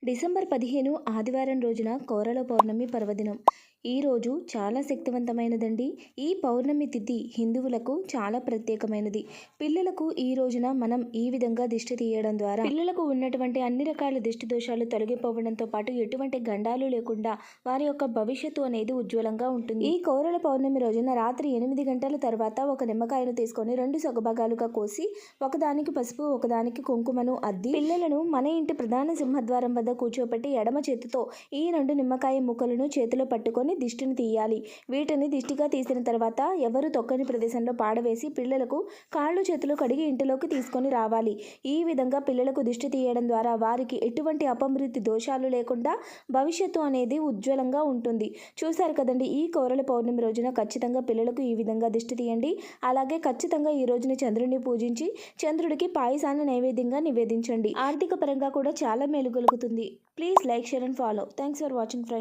December 15 ఆదివారం రోజున కోరల పౌర్ణమి పర్వదినం. ఈ రోజు చాలా శక్తివంతమైనదండి. ఈ పౌర్ణమి తిథి హిందువులకు చాలా ప్రత్యేకమైనది. పిల్లలకు ఈ రోజున మనం ఈ విధంగా దిష్టి తీయడం ద్వారా పిల్లలకు ఉన్నటువంటి అన్ని రకాల దిష్టి దోషాలు తొలగిపోవడంతో పాటు ఎటువంటి గండాలు లేకుండా వారి యొక్క భవిష్యత్తు అనేది ఉజ్వలంగా ఉంటుంది. ఈ కోరల పౌర్ణమి రోజున రాత్రి 8 గంటల తర్వాత ఒక నిమ్మకాయను తీసుకొని 2 సగభాగాలుగా కోసి ఒకదానికి పసుపు ఒకదానికి కుంకుమను అద్ది పిల్లలను మన ఇంటి ప్రధాన సింహద్వారం వద్ద కూర్చోపెట్టి ఎడమ చేతితో ఈ 2 నిమ్మకాయ ముక్కలను చేతిలో పట్టుకొని దిష్టిని తీయాలి. వీటిని దిష్టిగా తీసిన తర్వాత ఎవరు తొక్కని ప్రదేశంలో పాడవేసి పిల్లలకు కాళ్ళు చేతులు కడిగి ఇంటిలోకి తీసుకొని రావాలి. ఈ విధంగా పిల్లలకు దిష్టి తీయడం ద్వారా వారికి ఎటువంటి అపమృతి దోషాలు లేకుండా భవిష్యత్తు అనేది ఉజ్వలంగా ఉంటుంది. చూశారు కదండి, ఈ కోరల పౌర్ణమి రోజున ఖచ్చితంగా పిల్లలకు ఈ విధంగా దిష్టి తీయండి. అలాగే ఖచ్చితంగా ఈ రోజున చంద్రుడిని పూజించి చంద్రుడికి పాయసాన్ని నైవేద్యంగా నివేదించండి. ఆర్థిక పరంగా కూడా చాలా మేలు కలుగుతుంది. Please like, share and follow. Thanks for watching friends.